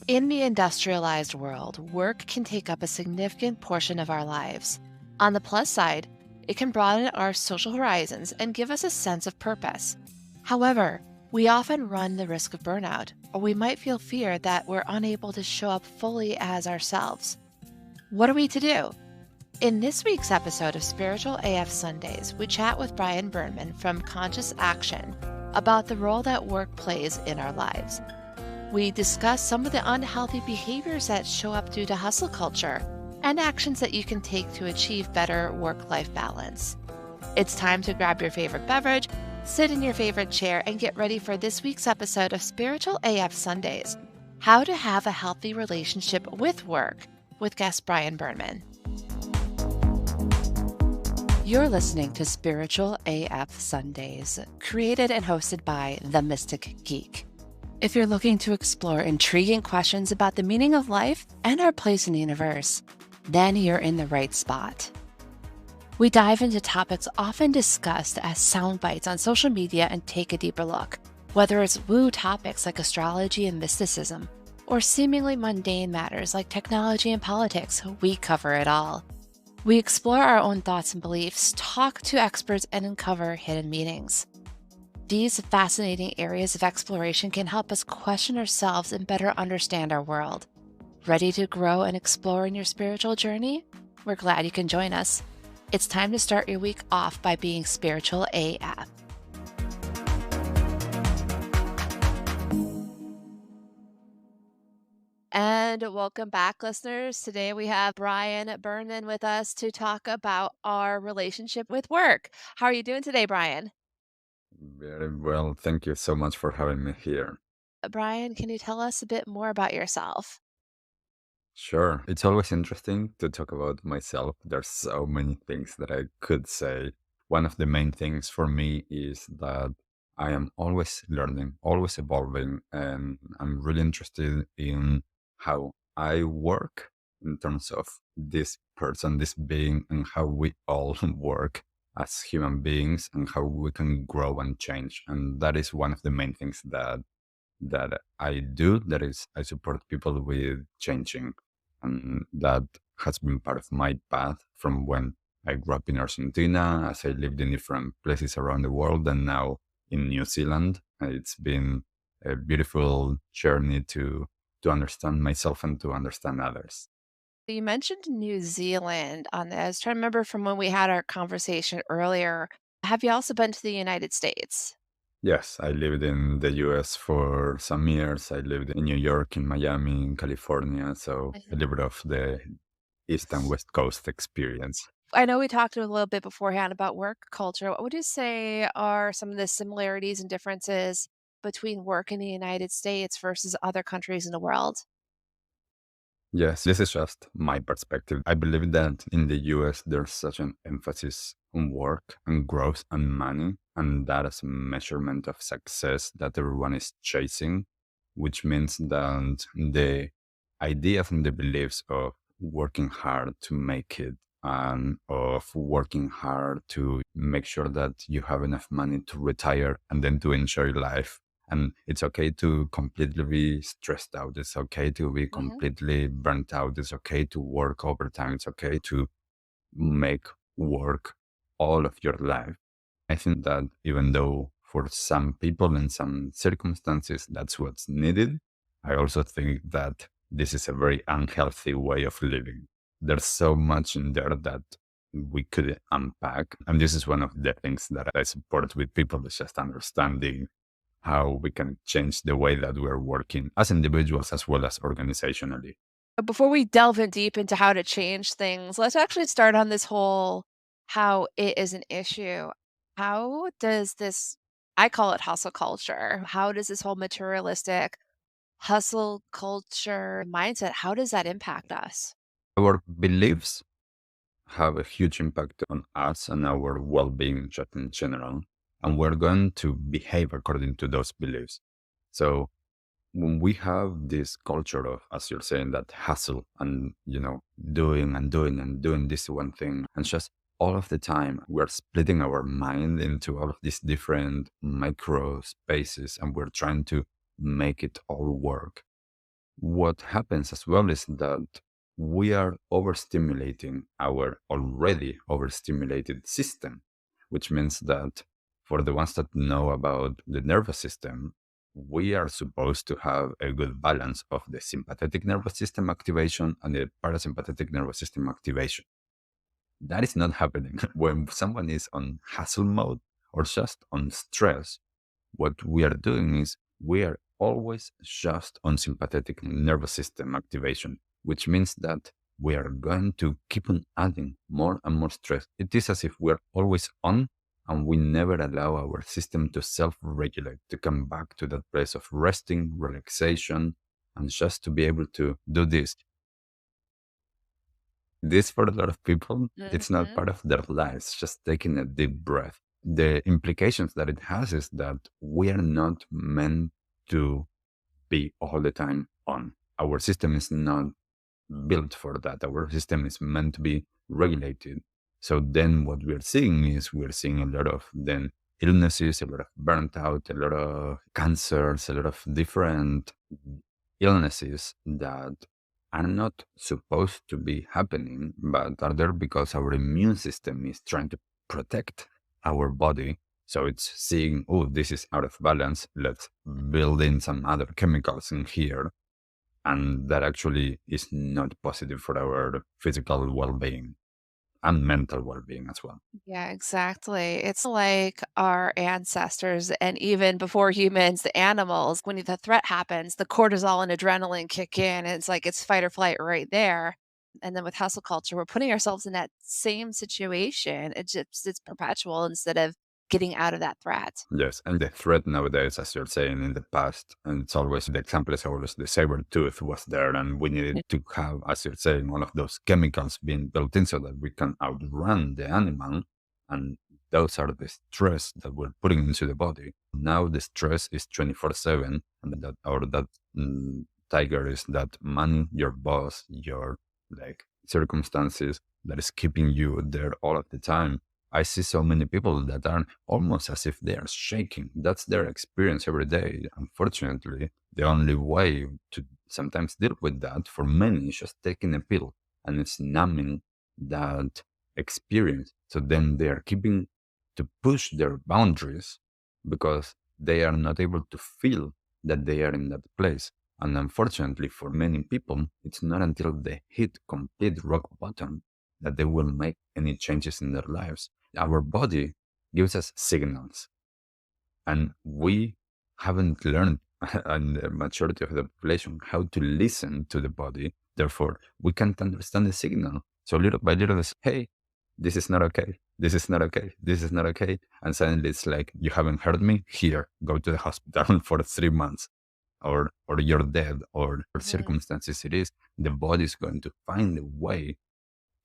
In the industrialized world, work can take up a significant portion of our lives. On the plus side, it can broaden our social horizons and give us a sense of purpose. However, we often run the risk of burnout, or we might feel fear that we're unable to show up fully as ourselves. What are we to do? In this week's episode of Spiritual AF Sundays, we chat with Brian Berneman from Conscious Action about the role that work plays in our lives. We discuss some of the unhealthy behaviors that show up due to hustle culture and actions that you can take to achieve better work-life balance. It's time to grab your favorite beverage, sit in your favorite chair, and get ready for this week's episode of Spiritual AF Sundays, How to Have a Healthy Relationship with Work, with guest Brian Berneman. You're listening to Spiritual AF Sundays, created and hosted by The Mystic Geek. If you're looking to explore intriguing questions about the meaning of life and our place in the universe, then you're in the right spot. We dive into topics often discussed as sound bites on social media and take a deeper look. Whether it's woo topics like astrology and mysticism, or seemingly mundane matters like technology and politics, we cover it all. We explore our own thoughts and beliefs, talk to experts, and uncover hidden meanings. These fascinating areas of exploration can help us question ourselves and better understand our world. Ready to grow and explore in your spiritual journey? We're glad you can join us. It's time to start your week off by being spiritual AF. And welcome back, listeners. Today we have Brian Berneman with us to talk about our relationship with work. How are you doing today, Brian? Very well. Thank you so much for having me here. Brian, can you tell us a bit more about yourself? Sure. It's always interesting to talk about myself. There's so many things that I could say. One of the main things for me is that I am always learning, always evolving, and I'm really interested in how I work in terms of this person, this being, and how we all work as human beings and how we can grow and change. And that is one of the main things that I do. That is, I support people with changing. And that has been part of my path from when I grew up in Argentina, as I lived in different places around the world, and now in New Zealand. It's been a beautiful journey to understand myself and to understand others. You mentioned New Zealand on this. I was trying to remember from when we had our conversation earlier. Have you also been to the United States? Yes, I lived in the US for some years. I lived in New York, in Miami, in California. So a Mhm. little bit of the East and West Coast experience. I know we talked a little bit beforehand about work culture. What would you say are some of the similarities and differences between work in the United States versus other countries in the world? Yes, this is just my perspective. I believe that in the US, there's such an emphasis on work and growth and money, and that as a measurement of success that everyone is chasing, which means that the ideas and the beliefs of working hard to make it and of working hard to make sure that you have enough money to retire and then to enjoy life, and it's okay to completely be stressed out. It's okay to be Mhm. completely burnt out. It's okay to work overtime. It's okay to make work all of your life. I think that even though for some people in some circumstances that's what's needed, I also think that this is a very unhealthy way of living. There's so much in there that we could unpack. And this is one of the things that I support with people is just understanding how we can change the way that we're working as individuals as well as organizationally. But before we delve in deep into how to change things, let's actually start on this whole how it is an issue. How does this, I call it hustle culture, how does this whole materialistic hustle culture mindset, how does that impact us? Our beliefs have a huge impact on us and our well-being just in general, and we're going to behave according to those beliefs. So when we have this culture of, as you're saying, that hustle and doing and doing and doing this one thing, and just all of the time we're splitting our mind into all of these different micro spaces, and we're trying to make it all work. What happens as well is that we are overstimulating our already overstimulated system, which means that for the ones that know about the nervous system, we are supposed to have a good balance of the sympathetic nervous system activation and the parasympathetic nervous system activation. That is not happening when someone is on hustle mode or just on stress. What we are doing is we are always just on sympathetic nervous system activation, which means that we are going to keep on adding more and more stress. It is as if we're always on and we never allow our system to self regulate, to come back to that place of resting, relaxation, and just to be able to do this. This, for a lot of people, it's not Hmm. part of their lives, just taking a deep breath. The implications that it has is that we are not meant to be all the time on. Our system is not built for that. Our system is meant to be regulated. So then what we're seeing is we're seeing a lot of then illnesses, a lot of burnt out, a lot of cancers, a lot of different illnesses that are not supposed to be happening, but are there because our immune system is trying to protect our body. So it's seeing, oh, this is out of balance. Let's build in some other chemicals in here. And that actually is not positive for our physical well being and mental well being as well. Yeah, exactly. It's like our ancestors and even before humans, the animals, when the threat happens, the cortisol and adrenaline kick in. And it's like it's fight or flight right there. And then with hustle culture, we're putting ourselves in that same situation. It's perpetual instead of getting out of that threat. Yes, and the threat nowadays, as you're saying in the past, and it's always the example is always the saber tooth was there, and we needed to have, as you're saying, all of those chemicals being built in so that we can outrun the animal, and those are the stress that we're putting into the body. Now the stress is 24/7, and that tiger is that man, your boss, your like circumstances that is keeping you there all of the time. I see so many people that are almost as if they are shaking. That's their experience every day. Unfortunately, the only way to sometimes deal with that for many is just taking a pill and it's numbing that experience. So then they are keeping to push their boundaries because they are not able to feel that they are in that place. And unfortunately, for many people, it's not until they hit complete rock bottom that they will make any changes in their lives. Our body gives us signals, and we haven't learned, and the majority of the population, how to listen to the body. Therefore, we can't understand the signal. So little by little, it's, hey, this is not okay. This is not okay. This is not okay. And suddenly it's like, you haven't heard me? Here, go to the hospital for 3 months. Or you're dead, or Mhm. circumstances it is, the body is going to find a way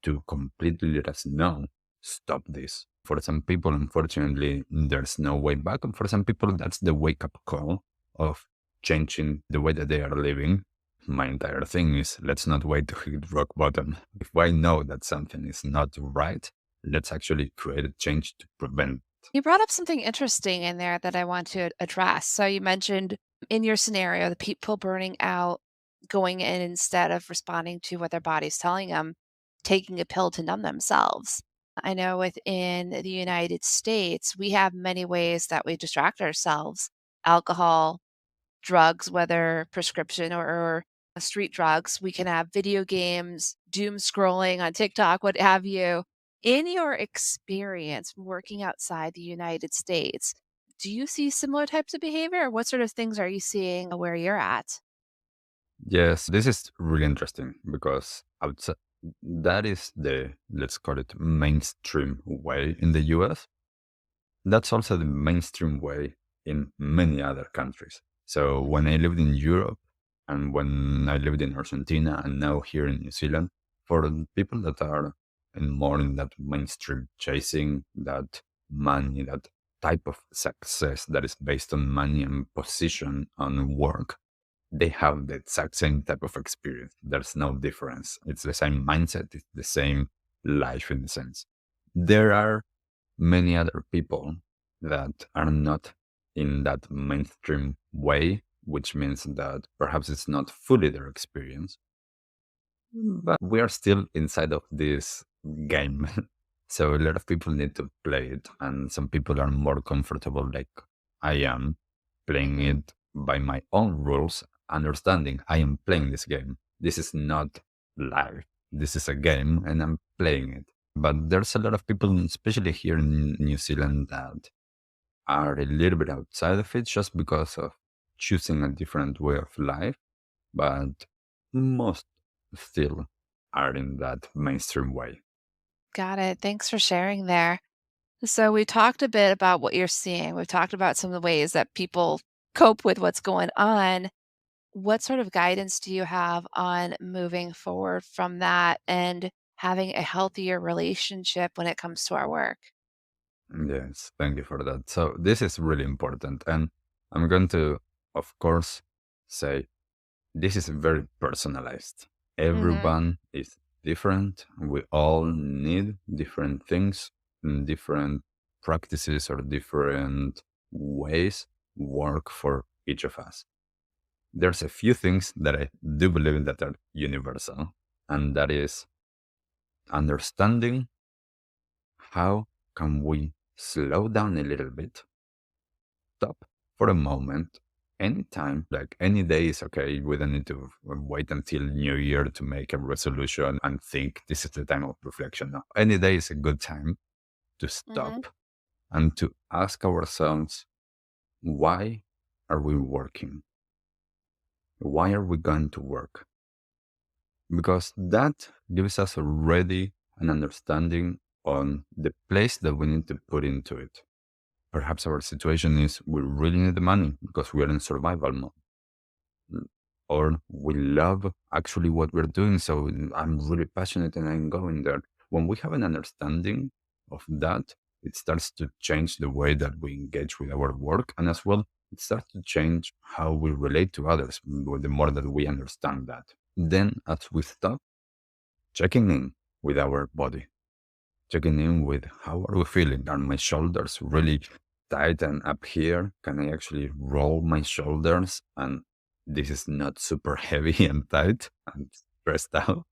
to completely let us know, stop this. For some people, unfortunately, there's no way back. And for some people, that's the wake up call of changing the way that they are living. My entire thing is let's not wait to hit rock bottom. If I know that something is not right, let's actually create a change to prevent. You brought up something interesting in there that I want to address. So you mentioned in your scenario, the people burning out, going in instead of responding to what their body's telling them, taking a pill to numb themselves. I know within the United States, we have many ways that we distract ourselves. Alcohol, drugs, whether prescription or street drugs. We can have video games, doom scrolling on TikTok, what have you. In your experience working outside the United States, do you see similar types of behavior? Or what sort of things are you seeing where you're at? Yes, this is really interesting because outside, that is the, let's call it mainstream way in the US. That's also the mainstream way in many other countries. So when I lived in Europe and when I lived in Argentina and now here in New Zealand, for the people that are more in that mainstream chasing that money, that type of success that is based on money and position on work, they have the exact same type of experience. There's no difference. It's the same mindset, it's the same life in a sense. There are many other people that are not in that mainstream way which means that perhaps it's not fully their experience, but we are still inside of this game. So a lot of people need to play it, and some people are more comfortable, like I am, playing Hmm. it by my own rules, understanding I am playing this game. This is not live. This is a game, and I'm playing it. But there's a lot of people, especially here in New Zealand, that are a little bit outside of it just because of choosing a different way of life, but most still are in that mainstream way. Got it. Thanks for sharing there. So we talked a bit about what you're seeing. We've talked about some of the ways that people cope with what's going on. What sort of guidance do you have on moving forward from that and having a healthier relationship when it comes to our work? Yes, thank you for that. So this is really important. And I'm going to, of course, say this is very personalized. Mhm. Everyone is different. We all need different things, different practices, or different ways work for each of us. There's a few things that I do believe that are universal, and that is understanding how can we slow down a little bit, stop for a moment, anytime, like any day is okay. We don't need to wait until New Year to make a resolution and think this is the time of reflection. No, any day is a good time to Mhm. stop and to ask ourselves, why are we working? Why are we going to work? Because that gives us already an understanding on the place that we need to put into it. Perhaps our situation is we really need the money because we are in survival mode. Or we love actually what we're doing. So I'm really passionate and I'm going there. When we have an understanding of that, it starts to change the way that we engage with our work. And as well, it starts to change how we relate to others the more that we understand that. Then, as we stop checking in with our body, checking in with how are we feeling? Are my shoulders really tight and up here? Can I actually roll my shoulders? And this is not super heavy and tight and stressed out.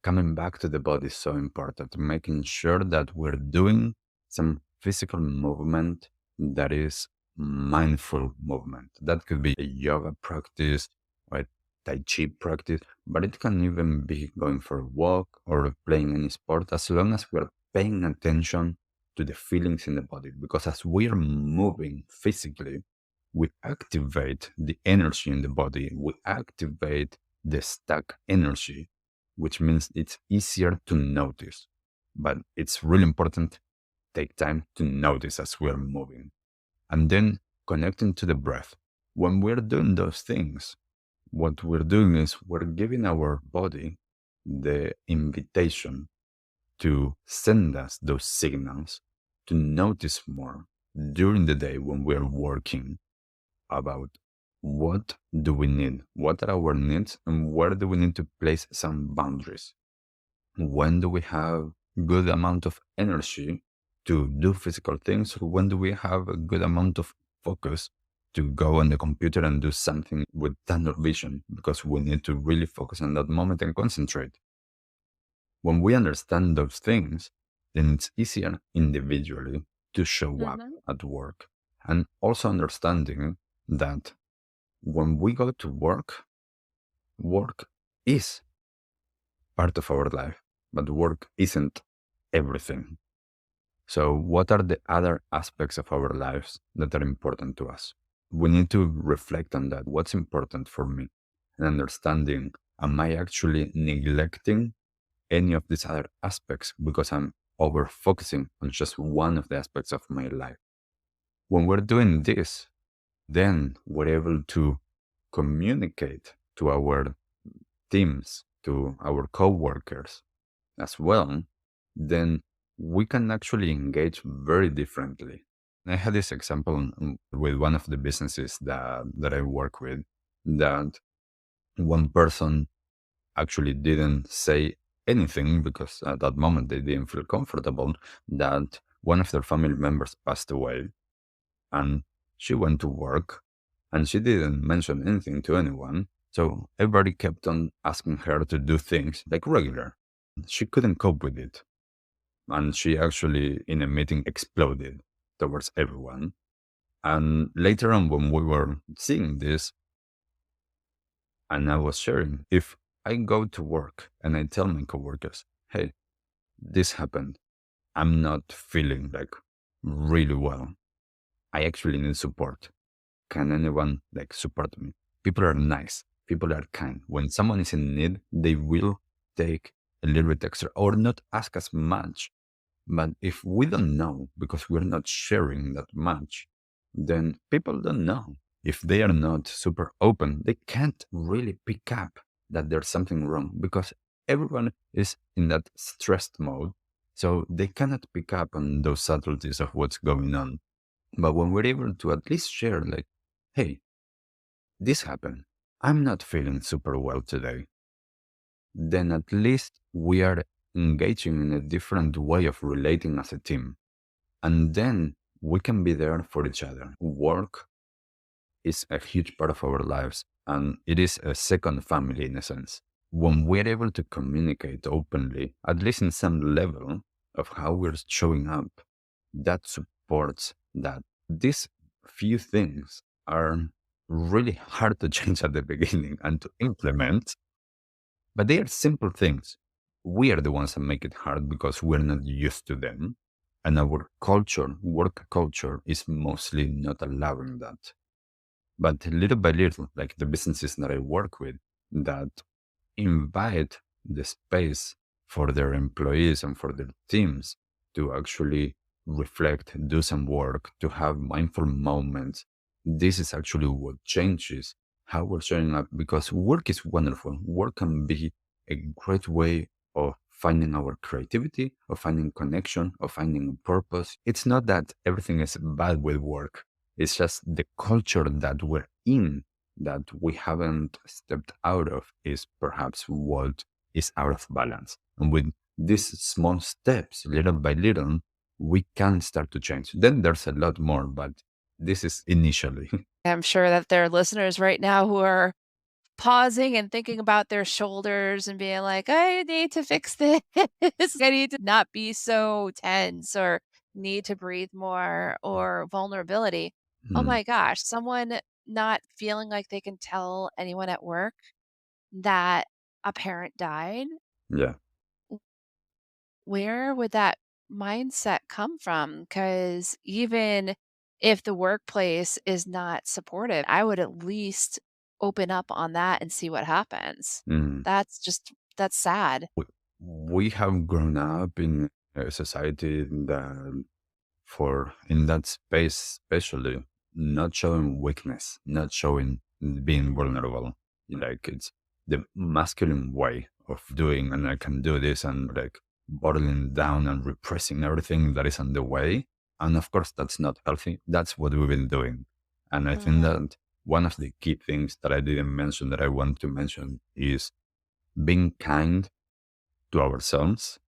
Coming back to the body is so important. Making sure that we're doing some physical movement that is mindful movement. That could be a yoga practice or a Tai Chi practice, but it can even be going for a walk or playing any sport as long as we're paying attention to the feelings in the body. Because as we're moving physically, we activate the energy in the body, we activate the stuck energy, which means it's easier to notice. But it's really important take time to notice as we're moving. And then connecting to the breath. When we're doing those things, what we're doing is we're giving our body the invitation to send us those signals to notice more during the day when we're working about what do we need, what are our needs, and where do we need to place some boundaries. When do we have good amount of energy to do physical things, or when do we have a good amount of focus to go on the computer and do something with tunnel vision because we need to really focus on that moment and concentrate. When we understand those things, then it's easier individually to show up Mhm. at work. And also understanding that when we go to work, work is part of our life, but work isn't everything. So, what are the other aspects of our lives that are important to us? We need to reflect on that. What's important for me? And understanding, am I actually neglecting any of these other aspects because I'm over focusing on just one of the aspects of my life? When we're doing this, then we're able to communicate to our teams, to our coworkers as well, then we can actually engage very differently. I had this example with one of the businesses that I work with, that one person actually didn't say anything because at that moment they didn't feel comfortable, that one of their family members passed away, and she went to work And she didn't mention anything to anyone. So everybody kept on asking her to do things like regular. She couldn't cope with it. And she actually, in a meeting, exploded towards everyone. And later on, when we were seeing this, and I was sharing, if I go to work and I tell my coworkers, hey, this happened, I'm not feeling like really well. I actually need support. Can anyone like support me? People are nice. People are kind. When someone is in need, they will take a little bit extra or not ask as much. But if we don't know because we're not sharing that much, then people don't know. If they are not super open, they can't really pick up that there's something wrong because everyone is in that stressed mode. So they cannot pick up on those subtleties of what's going on. But when we're able to at least share, like, hey, this happened. I'm not feeling super well today. Then at least we are engaging in a different way of relating as a team. And then we can be there for each other. Work is a huge part of our lives, and it is a second family in a sense. When we're able to communicate openly, at least in some level of how we're showing up, that supports that. These few things are really hard to change at the beginning and to implement, but they are simple things. We are the ones that make it hard because we're not used to them. And our culture, work culture, is mostly not allowing that. But little by little, like the businesses that I work with that invite the space for their employees and for their teams to actually reflect, do some work, to have mindful moments. This is actually what changes how we're showing up because work is wonderful. Work can be a great way of finding our creativity, of finding connection, of finding purpose. It's not that everything is bad with work. It's just the culture that we're in that we haven't stepped out of is perhaps what is out of balance. And with these small steps, little by little, we can start to change. Then there's a lot more, but this is initially. I'm sure that there are listeners right now who are pausing and thinking about their shoulders and being like, I need to fix this. I need to not be so tense or need to breathe more or vulnerability. Oh Hmm. my gosh, someone not feeling like they can tell anyone at work that a parent died. Yeah. Where would that mindset come from? Because even if the workplace is not supportive, I would at least open up on that and see what happens. Hmm. That's sad. We have grown up in a society that for in that space especially not showing weakness, not showing being vulnerable, like it's the masculine way of doing and I can do this and like bottling down and repressing everything that is on the way. And of course that's not healthy. That's what we've been doing. And I think Mhm. that one of the key things that I didn't mention that I want to mention is being kind to ourselves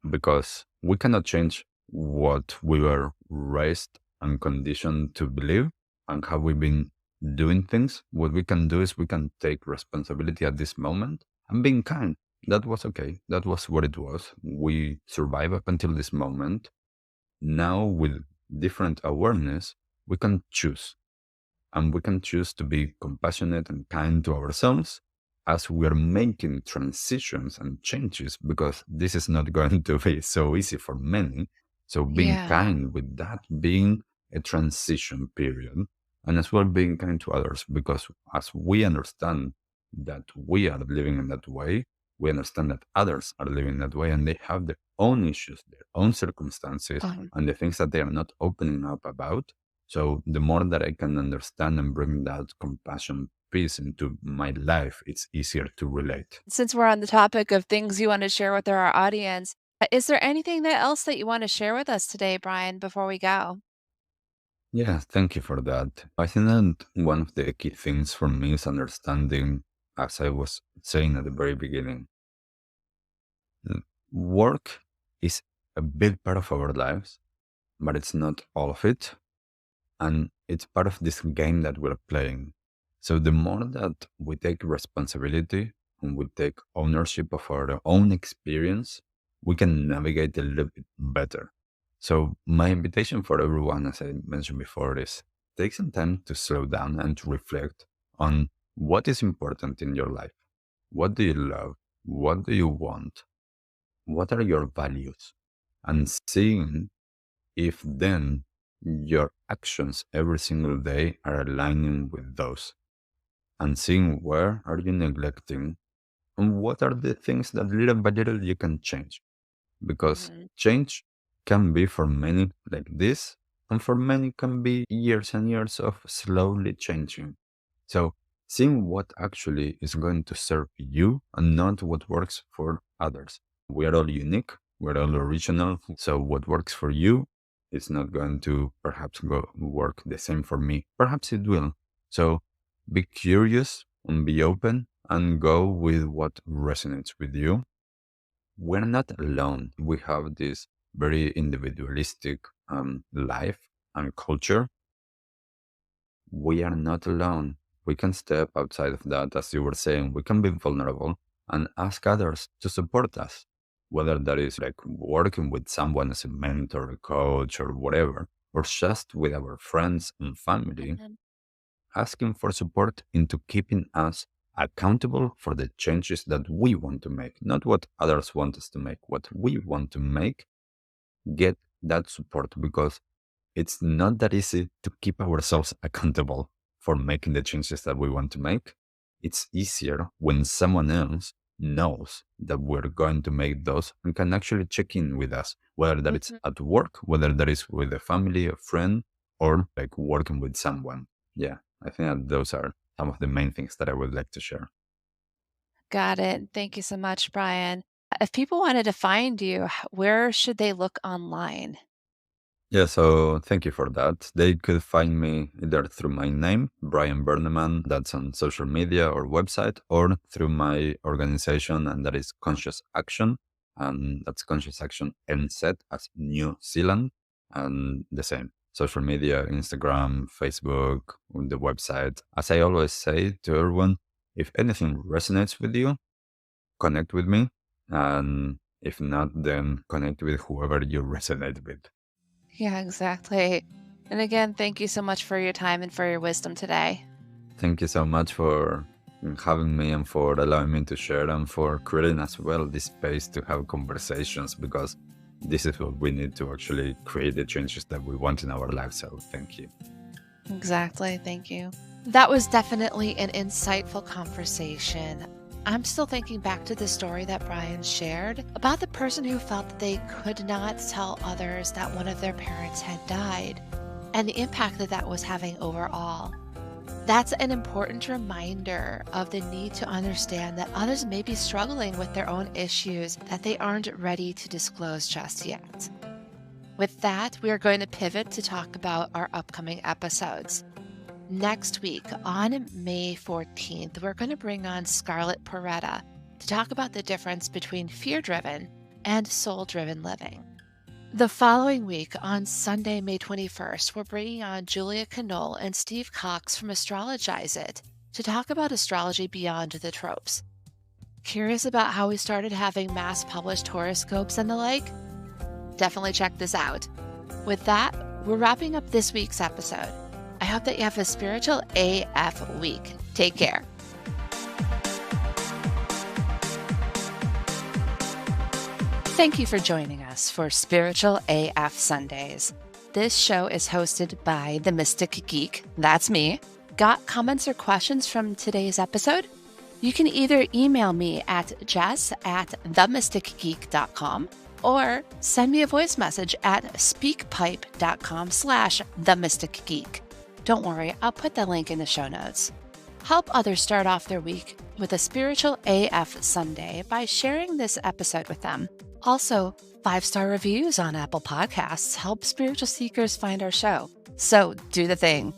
because we cannot change what we were raised and conditioned to believe and how we've been doing things. What we can do is we can take responsibility at this moment and being kind. That was okay. That was what it was. We survived up until this moment. Now, with different awareness, we can choose and we can choose to be compassionate and kind to ourselves as we're making transitions and changes because this is not going to be so easy for many. So being Yeah. kind with that being a transition period and as well being kind to others because as we understand that we are living in that way, we understand that others are living that way and they have their own issues, their own circumstances and the things that they are not opening up about. So the more that I can understand and bring that compassion piece into my life, it's easier to relate. Since we're on the topic of things you want to share with our audience, is there anything else that you want to share with us today, Brian, before we go? Yeah, thank you for that. I think that one of the key things for me is understanding, as I was saying at the very beginning, work is a big part of our lives, but it's not all of it. And it's part of this game that we're playing. So the more that we take responsibility and we take ownership of our own experience, we can navigate a little bit better. So my invitation for everyone, as I mentioned before, is take some time to slow down and to reflect on what is important in your life. What do you love? What do you want? What are your values? And seeing if then your actions every single day are aligning with those, and seeing where are you neglecting and what are the things that little by little you can change, because Mhm. change can be for many like this, and for many can be years and years of slowly changing. So seeing what actually is going to serve you and not what works for others. We are all unique, we're all original. So what works for you is not going to perhaps go work the same for me. Perhaps it will. So be curious and be open and go with what resonates with you. We're not alone. We have this very individualistic life and culture. We are not alone. We can step outside of that, as you were saying. We can be vulnerable and ask others to support us, whether that is like working with someone as a mentor, a coach, or whatever, or just with our friends and family, Mhm. asking for support into keeping us accountable for the changes that we want to make, not what others want us to make, what we want to make. Get that support, because it's not that easy to keep ourselves accountable for making the changes that we want to make. It's easier when someone else knows that we're going to make those and can actually check in with us, whether that is Mhm. at work, whether that is with a family, a friend, or like working with someone. Yeah, I think that those are some of the main things that I would like to share. Got it. Thank you so much, Brian. If people wanted to find you, where should they look online? Yeah, so thank you for that. They could find me either through my name, Brian Berneman, that's on social media or website, or through my organization, and that is Conscious Action. And that's Conscious Action NZ as New Zealand. And the same social media, Instagram, Facebook, on the website. As I always say to everyone, if anything resonates with you, connect with me. And if not, then connect with whoever you resonate with. Yeah, exactly. And again, thank you so much for your time and for your wisdom today. Thank you so much for having me and for allowing me to share and for creating as well this space to have conversations, because this is what we need to actually create the changes that we want in our lives. So thank you. Exactly. Thank you. That was definitely an insightful conversation. I'm still thinking back to the story that Brian shared about the person who felt that they could not tell others that one of their parents had died and the impact that that was having overall. That's an important reminder of the need to understand that others may be struggling with their own issues that they aren't ready to disclose just yet. With that, we are going to pivot to talk about our upcoming episodes. Next week, on May 14th, we're going to bring on Scarlett Porretta to talk about the difference between fear driven and soul driven living. The following week, on Sunday, May 21st, we're bringing on Julia Canole and Steve Cox from Astrologize It to talk about astrology beyond the tropes. Curious about how we started having mass published horoscopes and the like? Definitely check this out. With that, we're wrapping up this week's episode. I hope that you have a spiritual AF week. Take care. Thank you for joining us for Spiritual AF Sundays. This show is hosted by The Mystic Geek. That's me. Got comments or questions from today's episode? You can either email me at jess@themysticgeek.com or send me a voice message at speakpipe.com/themysticgeek. Don't worry, I'll put the link in the show notes. Help others start off their week with a Spiritual AF Sunday by sharing this episode with them. Also, 5-star reviews on Apple Podcasts help spiritual seekers find our show. So do the thing.